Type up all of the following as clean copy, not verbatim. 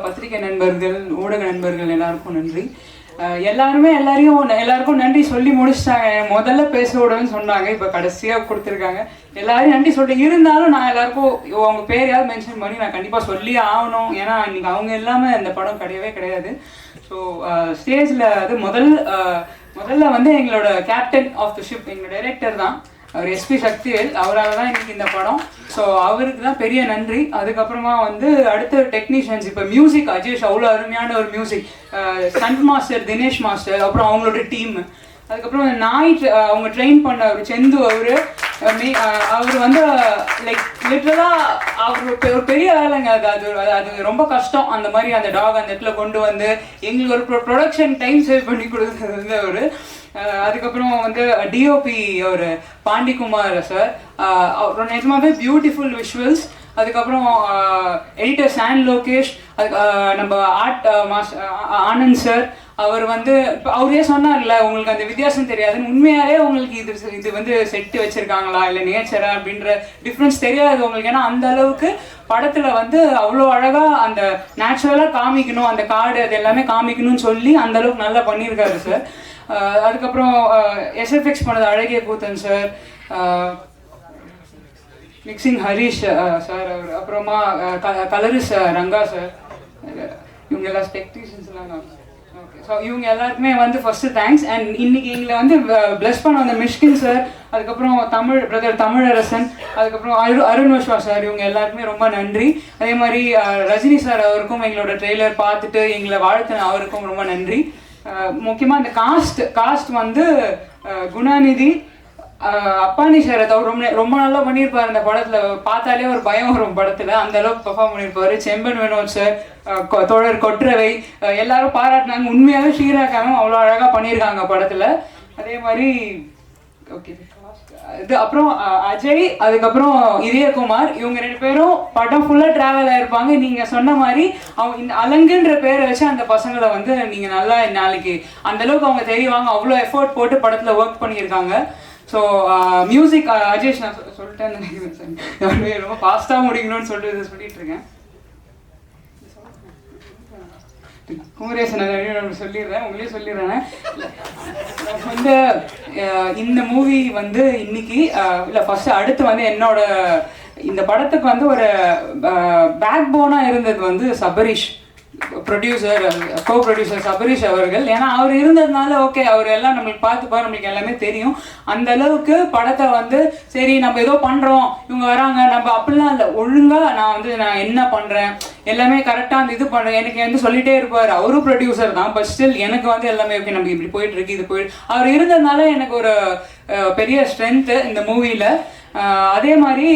பத்திரிகை நண்பர்கள், ஊடக நண்பர்கள் எல்லாருக்கும் நன்றி. எல்லாருக்கும் நன்றி சொல்லி முடிச்சிட்டாங்க. முதல்ல பேச விடுன்னு சொன்னாங்க, இப்போ கடைசியாக கொடுத்துருக்காங்க. எல்லாரும் நன்றி சொல்லிட்டு இருந்தாலும் நான் எல்லாருக்கும் அவங்க பேரையாவது மென்ஷன் பண்ணி நான் கண்டிப்பாக சொல்லி ஆகணும். ஏன்னா இன்னைக்கு அவங்க இல்லாமல் இந்த படம் கிடையவே கிடையாது. ஸோ ஸ்டேஜில் அது முதல்ல வந்து எங்களோட கேப்டன் ஆஃப் த ஷிப் எங்களோட டைரக்டர் தான், அவர் எஸ்பி சக்திவேல். அவரால் தான் இன்னைக்கு இந்த படம். ஸோ அவருக்கு தான் பெரிய நன்றி. அதுக்கப்புறமா வந்து அடுத்த டெக்னீஷியன்ஸ், இப்போ மியூசிக் அஜேஷ் அவ்வளோ அருமையான ஒரு music, stunt master Dinesh master, அப்புறம் அவங்களோட டீம். அதுக்கப்புறம் அவங்க ட்ரெயின் பண்ண ஒரு செந்து அவர் வந்து லைக் லிட்டரலாக அவர் ஒரு பெரிய வேலைங்க. அது ரொம்ப கஷ்டம். அந்த மாதிரி அந்த டாக் அந்த இடத்துல கொண்டு வந்து எங்களுக்கு ஒரு ப்ரொடக்ஷன் டைம் சேவ் பண்ணி கொடுக்குறது வந்து அவர். அதுக்கப்புறம் வந்து டிஓபி ஒரு பாண்டிகுமார் சார், அவர் நிஜமாவே பியூட்டிஃபுல் விஷுவல்ஸ். அதுக்கப்புறம் எடிட்டர் சான் லோகேஷ், நம்ம ஆர்ட் ஆனந்த் சார். அவர் வந்து அவரே சொன்னார்ல, உங்களுக்கு அந்த வித்தியாசம் தெரியாதுன்னு. உண்மையாலே உங்களுக்கு இது வந்து செட்டு வச்சிருக்காங்களா இல்லை நேச்சரா அப்படின்ற டிஃப்ரென்ஸ் தெரியாது உங்களுக்கு. ஏன்னா அந்த அளவுக்கு படத்தில் வந்து அவ்வளோ அழகாக அந்த நேச்சுரலாக காமிக்கணும், அந்த காடு அது எல்லாமே காமிக்கணும்னு சொல்லி அந்த அளவுக்கு நல்லா பண்ணியிருக்காரு சார். அதுக்கப்புறம் எஸ்எஃப்எக்ஸ் பண்ணது அழகிய Poothan sir, mixing Harish sir, அவர் அப்புறமா கலரிஸ் ரங்கா சார், இவங்க எல்லா டெக்னீஷியன்ஸ்லாம். ஓகே, ஸோ இவங்க எல்லாருக்குமே வந்து ஃபர்ஸ்ட் தேங்க்ஸ். அண்ட் இன்னைக்கு எங்களை வந்து பிளஸ் பண்ண வந்த மிஷ்கின் சார், அதுக்கப்புறம் பிரதர் தமிழரசன், அதுக்கப்புறம் அருண் விஸ்வா சார், இவங்க எல்லாருக்குமே ரொம்ப நன்றி. அதே மாதிரி ரஜினி சார் அவருக்கும் எங்களோட ட்ரெய்லர் பார்த்துட்டு எங்களை வாழ்த்தின அவருக்கும் ரொம்ப நன்றி. முக்கியமாக இந்த காஸ்ட் வந்து குணாநிதி, அப்பானி சார் ரொம்ப நல்லா பண்ணியிருப்பார். இந்த படத்தில் பார்த்தாலே ஒரு பயம் வரும் படத்தில், அந்த அளவுக்கு பெர்ஃபார்ம் பண்ணியிருப்பாரு. செம்பன் வினோத் சார், தோழர் கொற்றவை, எல்லாரும் பாராட்டினாங்க. உண்மையாகவே ஸ்ரீராக்காவும் அவ்வளோ அழகாக பண்ணியிருக்காங்க படத்தில். அதே மாதிரி ஓகே இது அப்புறம் அஜய், அதுக்கப்புறம் இதயகுமார், இவங்க 2 பேரும் படம் ஃபுல்லாக ட்ராவல் ஆகிருப்பாங்க. நீங்கள் சொன்ன மாதிரி அவங்க இந்த அலங்குன்ற பேரை வச்சு அந்த பசங்களை வந்து நீங்கள் நல்லா நாளைக்கு அந்தளவுக்கு அவங்க தெரிவாங்க. அவ்வளோ எஃபோர்ட் போட்டு படத்தில் ஒர்க் பண்ணியிருக்காங்க. ஸோ மியூசிக் அஜேஷ், நான் சொல்லிட்டேன்னு நினைக்கிறேன் சார், ரொம்ப ஃபாஸ்ட்டாக முடிக்கணும்னு சொல்லிட்டு இருக்கேன். குமரேசன் சொல்லிடுறேன், உங்களே சொல்லிடுறேன். வந்து இந்த மூவி வந்து இன்னைக்கு இல்லை ஃபர்ஸ்ட் அடுத்து வந்து என்னோட இந்த படத்துக்கு வந்து ஒரு பேக் போனாக இருந்தது வந்து சபரீஷ் ப்ரொடியூசர், கோ ப்ரொடியூசர் சபரீஷ் அவர்கள். ஏன்னா அவர் இருந்ததுனால ஓகே, அவர் எல்லாம் நம்மளுக்கு பார்த்துப்பார், நம்மளுக்கு எல்லாமே தெரியும். அந்த அளவுக்கு படத்தை வந்து சரி நம்ம ஏதோ பண்ணுறோம், இவங்க வராங்க, நம்ம அப்படிலாம் இல்லை, ஒழுங்காக நான் என்ன பண்ணுறேன் எல்லாமே கரெக்டாக அந்த இது பண்ணுறேன் எனக்கு வந்து சொல்லிகிட்டே இருப்பார். அவரும் ப்ரொடியூசர் தான், பட் ஸ்டில் எனக்கு வந்து எல்லாமே ஓகே நம்ம இப்படி போயிட்டுருக்கு, இது அவர் இருந்ததுனால எனக்கு ஒரு பெரிய ஸ்ட்ரென்த்து இந்த மூவியில். அதே மாதிரி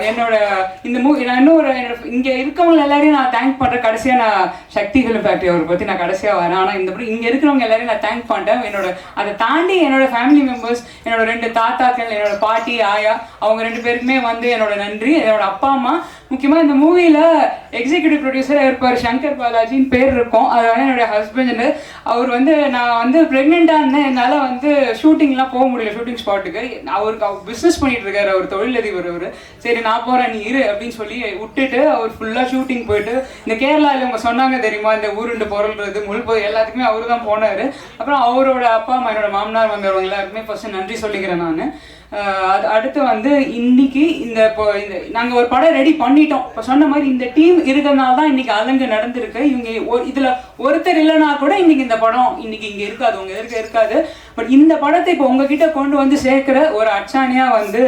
என்னோட இந்த மூவி நான் என்னோட இங்கே இருக்கவங்க எல்லாரையும் நான் தேங்க் பண்ணுறேன். கடைசியாக நான் சக்தி ஃபிலிம் ஃபேக்ட்ரி அவரை பற்றி நான் கடைசியாக வரேன். ஆனால் இங்கே இருக்கிறவங்க எல்லாரையும் நான் தேங்க் பண்ணிட்டேன். அதை தாண்டி என்னோட ஃபேமிலி மெம்பர்ஸ், என்னோட 2 தாத்தாக்கள், என்னோட பாட்டி ஆயா, அவங்க 2 பேருக்குமே வந்து என்னோட நன்றி. என்னோட அப்பா அம்மா, முக்கியமாக இந்த மூவியில் எக்ஸிக்யூட்டிவ் ப்ரொடியூசராக இருப்பார் சங்கர் பாலாஜின்னு பேர் இருக்கும். அதனால என்னுடைய ஹஸ்பண்ட், அவர் வந்து நான் வந்து ப்ரெக்னெண்ட்டாக இருந்தேன், என்னால் வந்து ஷூட்டிங்லாம் போக முடியல, ஷூட்டிங் ஸ்பாட்டுக்கு. அவர் பிஸ்னஸ் பண்ணிட்டு இருக்காரு, அவர் தொழிலதிபர். அவர் சரி நான் போகிறேன் நீ இரு அப்படின்னு சொல்லி விட்டுட்டு அவர் ஃபுல்லாக ஷூட்டிங் போயிட்டு, இந்த கேரளாவில் இவங்க சொன்னாங்க தெரியுமா, இந்த ஊருண்டு பொருள்றது முழுப்பது எல்லாத்துக்குமே அவர் தான் போனார். அப்புறம் அவரோட அப்பா அம்மா, என்னோட மாமனார் வந்தவங்க எல்லாருக்குமே ஃபர்ஸ்ட் நன்றி சொல்லிக்கிறேன் நான். அது அடுத்து வந்து இன்னைக்கு இப்போ நாங்கள் ஒரு படம் ரெடி பண்ணிட்டோம். இப்போ சொன்ன மாதிரி இந்த டீம் இருக்கிறதுனால தான் இன்னைக்கு அலங்கு நடந்திருக்கு. இவங்க இதில் ஒருத்தர் இல்லைனா கூட இன்னைக்கு இந்த படம் இன்னைக்கு இங்கே இருக்காது, உங்க இருக்காது. பட் இந்த படத்தை இப்போ உங்ககிட்ட கொண்டு வந்து சேர்க்கிற ஒரு அச்சாணியாக வந்து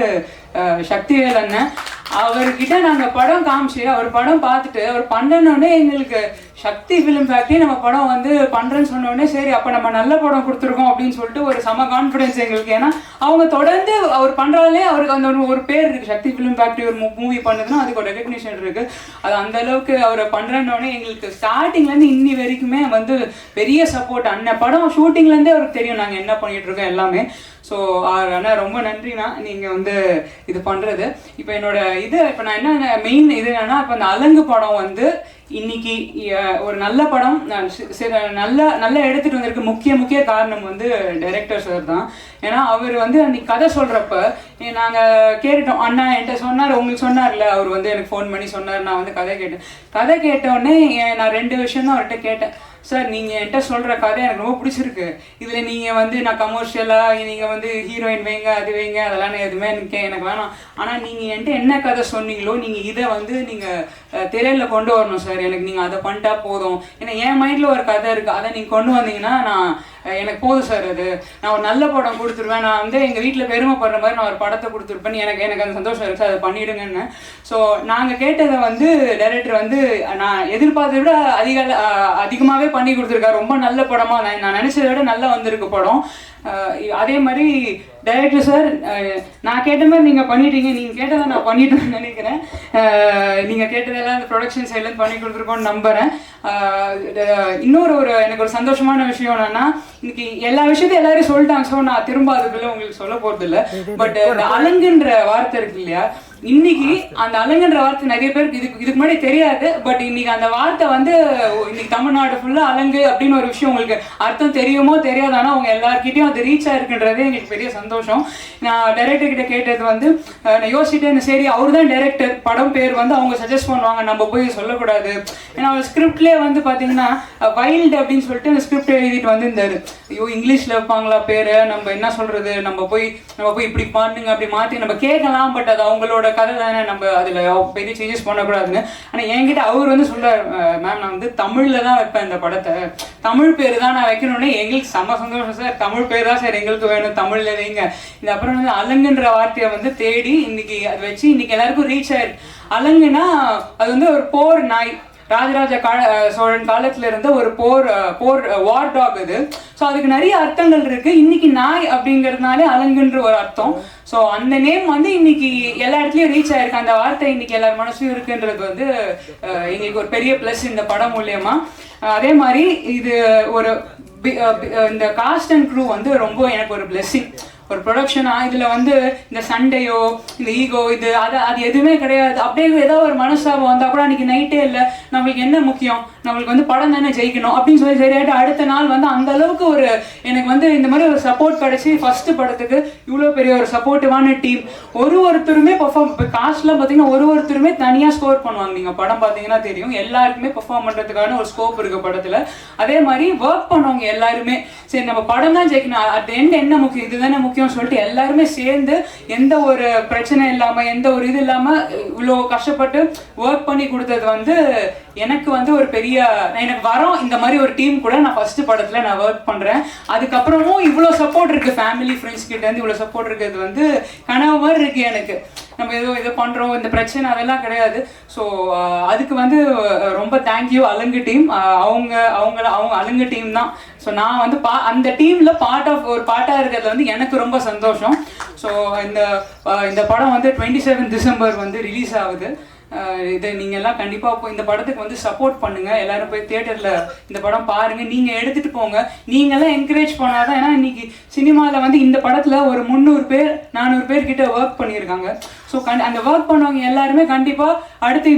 சக்திவேல் அண்ணன். அவர்கிட்ட நாங்கள் படம் காமிச்சு அவர் படம் பார்த்துட்டு அவர் பண்ணனோடனே எங்களுக்கு சக்தி ஃபிலிம் ஃபேக்ட்ரி நம்ம படம் வந்து பண்ணுறேன்னு சொன்னோடனே சரி அப்போ நம்ம நல்ல படம் கொடுத்துருக்கோம் அப்படின்னு சொல்லிட்டு ஒரு செம கான்ஃபிடென்ஸ் எங்களுக்கு. ஏன்னா அவங்க தொடர்ந்து அவர் பண்ணுறாலே அவருக்கு அந்த ஒரு பேர் இருக்குது, சக்தி ஃபிலிம் ஃபேக்ட்ரி ஒரு மூவி பண்ணுதுன்னா அதுக்கு ஒரு ரெகக்னிஷன் இருக்குது. அது அந்த அளவுக்கு அவர் பண்ணுறன்னொடனே எங்களுக்கு ஸ்டார்டிங்லேருந்து இன்னி வரைக்குமே வந்து பெரிய சப்போர்ட். அண்ணன் படம் ஷூட்டிங்லேருந்தே அவருக்கு தெரியும் நாங்கள் என்ன பண்ணிகிட்டு இருக்கோம் எல்லாமே. ஸோ ஆனால் ரொம்ப நன்றிண்ணா நீங்கள் வந்து இது பண்ணுறது. இப்போ என்னோட இப்போ நான் என்ன மெயின் இது என்னன்னா, இப்போ அந்த அலங்கு படம் வந்து இன்னைக்கு ஒரு நல்ல படம் நல்ல எடுத்துகிட்டு வந்திருக்கு. முக்கிய காரணம் வந்து டைரக்டர் சார் தான். ஏன்னா அவர் வந்து அன்றைக்கி கதை சொல்கிறப்ப நாங்கள் கேட்டுட்டோம். அண்ணா என்கிட்ட சொன்னார், உங்களுக்கு சொன்னார்ல, அவர் வந்து எனக்கு ஃபோன் பண்ணி சொன்னார். நான் வந்து கதை கேட்டோடனே நான் 2 விஷயம் தான் அவர்கிட்ட கேட்டேன். சார், நீங்கள் என்கிட்ட சொல்கிற கதை எனக்கு ரொம்ப பிடிச்சிருக்கு. இதில் நீங்கள் வந்து நான் கமர்ஷியலாக நீங்கள் வந்து ஹீரோயின் வைங்க, அது வைங்க, அதெல்லாம் எதுவுமே எனக்கு வேணாம். ஆனால் நீங்கள் என்கிட்ட என்ன கதை சொன்னீங்களோ நீங்கள் இதை வந்து நீங்கள் திரையில் கொண்டு வரணும் சார். எனக்கு நீங்கள் அதை பண்ணிட்டா போதும். ஏன்னா என் மைண்டில் ஒரு கதை இருக்குது, அதை நீங்கள் கொண்டு வந்தீங்கன்னா எனக்கு போதும் சார். அது நான் ஒரு நல்ல படம் கொடுத்துருவேன். நான் வந்து எங்கள் வீட்டில் பெருமைப்படுற மாதிரி நான் ஒரு படத்தை கொடுத்துருப்பேன். எனக்கு அந்த சந்தோஷம் இருக்குது, அதை பண்ணிவிடுங்கன்னு. ஸோ நாங்கள் கேட்டதை வந்து டைரக்டர் வந்து நான் எதிர்பார்த்ததை விட அதிகமாகவே பண்ணி கொடுத்துருக்காரு. ரொம்ப நல்ல படமாக நான் நினச்சதை விட நல்லா வந்திருக்கு படம். அதே மாதிரி டைரக்டர் சார், நான் கேட்ட மாதிரி நீங்கள் பண்ணிட்டீங்க. நீங்கள் கேட்டதை நான் பண்ணிட்டேன்னு நினைக்கிறேன். நீங்கள் கேட்டதெல்லாம் இந்த ப்ரொடக்ஷன் சைட்லேருந்து பண்ணி கொடுத்துருக்கோன்னு நம்புகிறேன். இன்னொரு எனக்கு ஒரு சந்தோஷமான விஷயம் என்னன்னா, இன்னைக்கு எல்லா விஷயத்தையும் எல்லாரும் சொல்லிட்டாங்க. ஸோ நான் திரும்ப அதுக்குள்ள உங்களுக்கு சொல்ல போகிறது இல்லை. பட் இந்த அலங்குன்ற வார்த்தை இருக்கு இல்லையா, இன்னைக்கு அந்த அலங்குன்ற வார்த்தை நிறைய பேருக்கு இதுக்கு முன்னாடி தெரியாது. பட் இன்னைக்கு அந்த வார்த்தை வந்து இன்னைக்கு தமிழ்நாடு ஃபுல்லாக அலங்கு அப்படின்னு ஒரு விஷயம் உங்களுக்கு அர்த்தம் தெரியுமோ தெரியாது. ஆனால் அவங்க எல்லாருக்கிட்டையும் அது ரீச் ஆயிருக்குன்றதே எங்களுக்கு பெரிய சந்தோஷம். நான் டைரக்டர் கிட்ட கேட்டது வந்து நான் யோசிச்சுட்டே இருந்தேன். சரி, அவர் தான் டைரக்டர், படம் பேர் வந்து அவங்க சஜஸ்ட் பண்ணுவாங்க, நம்ம போய் சொல்லக்கூடாது. ஏன்னா அவர் ஸ்கிரிப்ட்லேயே வந்து பார்த்தீங்கன்னா வைல்டு அப்படின்னு சொல்லிட்டு அந்த ஸ்கிரிப்ட் எழுதிட்டு வந்து இருந்தாரு. ஐயோ, இங்கிலீஷில் வைப்பாங்களா பேர், நம்ம என்ன சொல்றது, நம்ம போய் இப்படி பண்ணுங்க அப்படி மாற்றி நம்ம கேட்கலாம். பட் அது அவங்களோட கதை தானே, நம்ம அதில் பெரிய சேஞ்சஸ் பண்ணக்கூடாதுன்னு. ஆனால் என்கிட்ட அவர் வந்து சொல்கிறார், மேம் நான் வந்து தமிழில் தான் வைப்பேன் இந்த படத்தை, தமிழ் பேர் தான் நான் வைக்கணும்னு. எங்களுக்கு செம்ம சந்தோஷம் சார், தமிழ் பேர் தான் சார் எங்களுக்கு வேணும், தமிழில் வைங்க. இந்த அப்புறம் வந்து அலங்குன்ற வார்த்தையை வந்து தேடி இன்னைக்கு அதை வச்சு இன்னைக்கு எல்லாருக்கும் ரீச் ஆயிருக்கு. அலங்குனா அது வந்து ஒரு போர் நாய். ராஜராஜ சோழன் காலத்துல இருந்த ஒரு போர் வார் டாக் இது. ஸோ அதுக்கு நிறைய அர்த்தங்கள் இருக்கு. இன்னைக்கு நாய் அப்படிங்கிறதுனாலே அலங்குன்ற ஒரு அர்த்தம். ஸோ அந்த நேம் வந்து இன்னைக்கு எல்லா இடத்துலயும் ரீச் ஆயிருக்கு. அந்த வார்த்தை இன்னைக்கு எல்லார் மனசும் இருக்குன்றது வந்து எங்களுக்கு ஒரு பெரிய பிளஸ் இந்த படம் மூலியமா. அதே மாதிரி இது ஒரு இந்த காஸ்ட் அண்ட் க்ரூ வந்து ரொம்ப எனக்கு ஒரு பிளெஸ்ஸிங். ஒரு ப்ரொடக்ஷனாக இதில் வந்து இந்த சண்டையோ இந்த ஈகோ அது எதுவுமே கிடையாது. அப்படியே ஏதோ ஒரு மனசாபம் வந்தால் கூட அன்றைக்கி நைட்டே இல்லை, நம்மளுக்கு என்ன முக்கியம், நம்மளுக்கு வந்து படம் தானே ஜெயிக்கணும் அப்படின்னு சொல்லி சரியாயிட்டு அடுத்த நாள் வந்து அந்த அளவுக்கு ஒரு எனக்கு வந்து இந்த மாதிரி ஒரு சப்போர்ட் கிடச்சி ஃபஸ்ட்டு படத்துக்கு இவ்வளோ பெரிய ஒரு சப்போர்ட்டிவான டீம். ஒருத்தருமே பெர்ஃபார்ம், இப்போ காஸ்ட்லாம் பார்த்தீங்கன்னா ஒருத்தருமே தனியாக ஸ்கோர் பண்ணுவாங்க. நீங்கள் படம் பார்த்தீங்கன்னா தெரியும், எல்லாருக்குமே பெர்ஃபார்ம் பண்ணுறதுக்கான ஒரு ஸ்கோப் இருக்குது படத்தில். அதே மாதிரி ஒர்க் பண்ணுவாங்க எல்லாருமே. சரி, நம்ம படம் தான் ஜெயிக்கணும், அட் எண்ட் என்ன முக்கியம், இதுதானே முக்கியம் சொல்லிட்டு எல்லாருமே சேர்ந்து எந்த ஒரு பிரச்சனை இல்லாம எந்த ஒரு இது இல்லாம இவ்வளோ கஷ்டப்பட்டு ஒர்க் பண்ணி கொடுத்தது வந்து எனக்கு வந்து ஒரு பெரிய எனக்கு வரோம். இந்த மாதிரி ஒரு டீம் கூட நான் ஃபர்ஸ்ட் படத்துல நான் ஒர்க் பண்றேன். அதுக்கப்புறமும் இவ்வளோ சப்போர்ட் இருக்கு, ஃபேமிலி ஃப்ரெண்ட்ஸ் கிட்ட இருந்து இவ்வளோ சப்போர்ட் இருக்கிறது வந்து கனவு மாதிரி இருக்கு எனக்கு. நம்ம ஏதோ பண்றோம், இந்த பிரச்சனை அதெல்லாம் கிடையாது. ஸோ அதுக்கு வந்து ரொம்ப தேங்க்யூ அலங்கு டீம். அவங்க அலங்கு டீம் தான். ஸோ நான் வந்து அந்த டீம்ல ஒரு பார்ட்டாக இருக்கிறது வந்து எனக்கு ரொம்ப சந்தோஷம். ஸோ இந்த படம் வந்து 27 டிசம்பர் வந்து ரிலீஸ் ஆகுது. இதை நீங்கள் எல்லாம் கண்டிப்பாக இந்த படத்துக்கு வந்து சப்போர்ட் பண்ணுங்கள். எல்லாரும் போய் தியேட்டரில் இந்த படம் பாருங்கள், நீங்கள் எடுத்துகிட்டு போங்க. நீங்கள்லாம் என்கரேஜ் பண்ணாதான். ஏன்னா இன்னைக்கு சினிமாவில் வந்து இந்த படத்தில் ஒரு 300 பேர் 400 பேர் கிட்ட ஒர்க் பண்ணியிருக்காங்க. ஸோ அந்த ஒர்க் பண்ணவங்க எல்லாருமே கண்டிப்பாக அடுத்து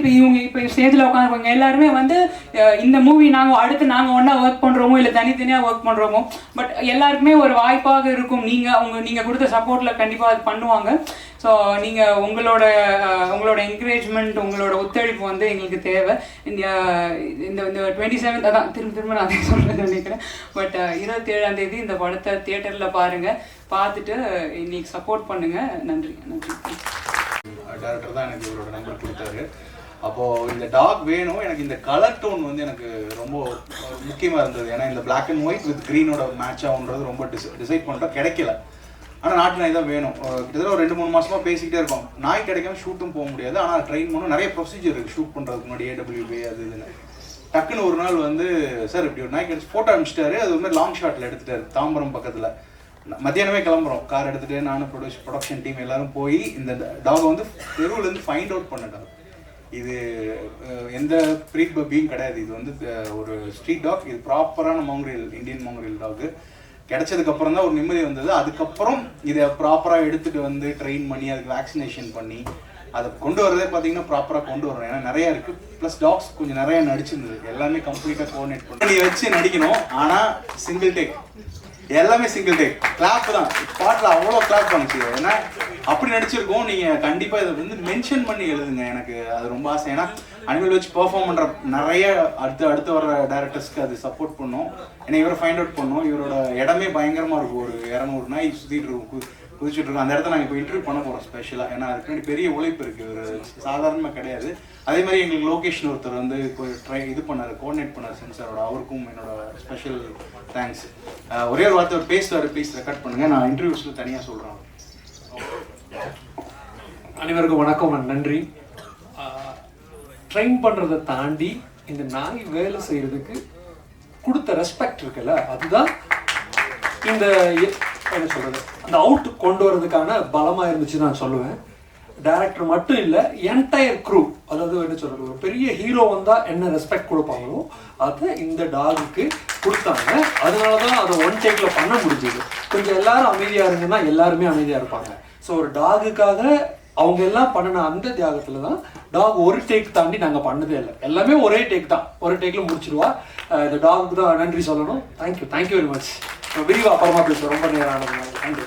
இப்போ ஸ்டேஜில் உட்காந்துருப்பாங்க எல்லாருமே வந்து இந்த மூவி நாங்கள் ஒன்றா ஒர்க் பண்ணுறோமோ இல்லை தனித்தனியாக ஒர்க் பண்ணுறோமோ, பட் எல்லாருக்குமே ஒரு வாய்ப்பாக இருக்கும். நீங்கள் கொடுத்த சப்போர்ட்டில் கண்டிப்பாக அது பண்ணுவாங்க. ஸோ நீங்கள் உங்களோட என்கரேஜ்மெண்ட், உங்களோட ஒத்துழைப்பு வந்து எங்களுக்கு தேவை. இந்த 27 அதான் திரும்ப நான் அதை சொல்கிறது நினைக்கிறேன். பட் 27ஆம் தேதி இந்த படத்தை தியேட்டரில் பாருங்கள். பார்த்துட்டு இன்னைக்கு சப்போர்ட் பண்ணுங்கள். நன்றி. டேரக்டர் தான் எனக்கு இவரோட நம்பர் கொடுத்தாரு. அப்போது இந்த டாக் வேணும், எனக்கு இந்த கலர் டோன் வந்து எனக்கு ரொம்ப முக்கியமாக இருந்தது. ஏன்னா இந்த பிளாக் அண்ட் ஒயிட் வித் க்ரீனோட மேட்ச் ஆகுன்றது ரொம்ப டிசைட் பண்ணுறோம், கிடைக்கல. ஆனால் நாட்டு நாய் தான் வேணும். கிட்டத்தட்ட ஒரு 2-3 மாதமாக பேசிக்கிட்டே இருக்கோம். நாய் கிடைக்காம ஷூட்டும் போக முடியாது. ஆனால் ட்ரெயின் பண்ணணும், நிறைய ப்ரொசீஜர் இருக்குது ஷூட் பண்ணுறதுக்கு முன்னாடி, AWB அது இதுன்னு. டக்குன்னு ஒரு நாள் வந்து சார் இப்படி ஒரு நாய் கிடைச்சி ஃபோட்டோ அனுப்பிச்சிட்டாரு. அது வந்து லாங் ஷாட்டில் எடுத்துட்டாரு, தாம்பரம் பக்கத்தில். மத்தியானமே கிளம்புறோம், கார் எடுத்துகிட்டு நானும் ப்ரொடக்ஷன் டீம் எல்லாரும் போய் இந்த டாகை வந்து தெருவுலேருந்து ஃபைண்ட் அவுட் பண்ணிட்டாங்க. இது எந்த ப்ரீட் பப்பியும் கிடையாது, இது வந்து ஒரு ஸ்ட்ரீட் டாக். இது ப்ராப்பரான மோங்கரியல், இந்தியன் மோங்கரியல் டாகு. கிடைச்சதுக்கப்புறம் தான் ஒரு நிம்மதி வந்தது. அதுக்கப்புறம் இதை ப்ராப்பராக எடுத்துகிட்டு வந்து ட்ரெயின் பண்ணி அதுக்கு வேக்சினேஷன் பண்ணி அதை கொண்டு வரதே பார்த்தீங்கன்னா ப்ராப்பராக கொண்டு வரணும். ஏன்னா நிறையா இருக்குது, ப்ளஸ் டாக்ஸ் கொஞ்சம் நிறையா நடிச்சிருந்தது, எல்லாமே கம்ப்ளீட்டாக கோஆர்டினேட் பண்ணி நீ வச்சு நடிக்கணும். ஆனால் சிங்கிள் டேக், எல்லாமே சிங்கிள் டேக், கிளாப் தான். பாட்டில் அவ்வளோ கிளாப் பண்ணுச்சு. ஏன்னா அப்படி நடிச்சிருக்கோம். நீங்கள் கண்டிப்பாக இதை வந்து மென்ஷன் பண்ணி எழுதுங்க. எனக்கு அது ரொம்ப ஆசை. ஏன்னா அனிமல் வச்சு பெர்ஃபார்ம் பண்ணுற நிறைய அடுத்து வர டேரக்டர்ஸ்க்கு அது சப்போர்ட் பண்ணும். ஏன்னா இவரை ஃபைண்ட் அவுட் பண்ணோம். இவரோட இடமே பயங்கரமாக இருக்கும். ஒரு 200 நாய் சுற்றிட்டு இருக்கும், குதிச்சுட்டு இருக்கோம். அந்த இடத்த நாங்கள் இப்போ இன்டர்வியூ பண்ண போகிறோம் ஸ்பெஷலாக. ஏன்னா அதுக்கு வேண்டி பெரிய உழைப்பு இருக்குது, ஒரு சாதாரணமாக கிடையாது. அதே மாதிரி எங்களுக்கு லொகேஷன் ஒருத்தர் வந்து இது பண்ணார், கோஆர்டினேட் பண்ணார் சென்சாரோட. அவருக்கும் என்னோட ஸ்பெஷல் தேங்க்ஸ். ஒரே ஒரு வார்த்தை பேசுவார், ப்ளீஸ் ரெக்கார்ட் பண்ணுங்கள். நான் இன்டர்வியூஸில் தனியாக சொல்கிறேன். அனைவருக்கும் வணக்கம், நன்றி. ட்ரெயின் பண்ணுறதை தாண்டி இந்த நாய் வேலை செய்கிறதுக்கு கொடுத்த ரெஸ்பெக்ட் இருக்குல்ல, அதுதான் இந்த என்ன சொல்கிறது, அந்த அவுட் கொண்டு வரதுக்கான பலமாக இருந்துச்சு நான் சொல்லுவேன். டைரக்டர் மட்டும் இல்லை, என்டையர் க்ரூ, அதாவது என்ன சொல்கிறது, ஒரு பெரிய ஹீரோ வந்தால் என்ன ரெஸ்பெக்ட் கொடுப்பாங்களோ அதை இந்த டாகுக்கு கொடுத்தாங்க. அதனால தான் அதை ஒன் டேக்கில் பண்ண முடிஞ்சது. கொஞ்சம் எல்லாரும் அமைதியாக இருங்கன்னா எல்லாருமே அமைதியாக இருப்பாங்க. ஸோ ஒரு டாகுக்காக அவங்க எல்லாம் பண்ணின அந்த தியாகத்தில் தான் டாக் ஒரு டேக் தாண்டி நாங்கள் பண்ணதே இல்லை. எல்லாமே ஒரே டேக் தான், ஒரு டேக்கில் முடிச்சிடுவா. இந்த டாகுக்கு தான் நன்றி சொல்லணும். Thank you very much. விரிவாக அப்புறமா பேசுவோம். ரொம்ப நேரம் ஆனது. நன்றி.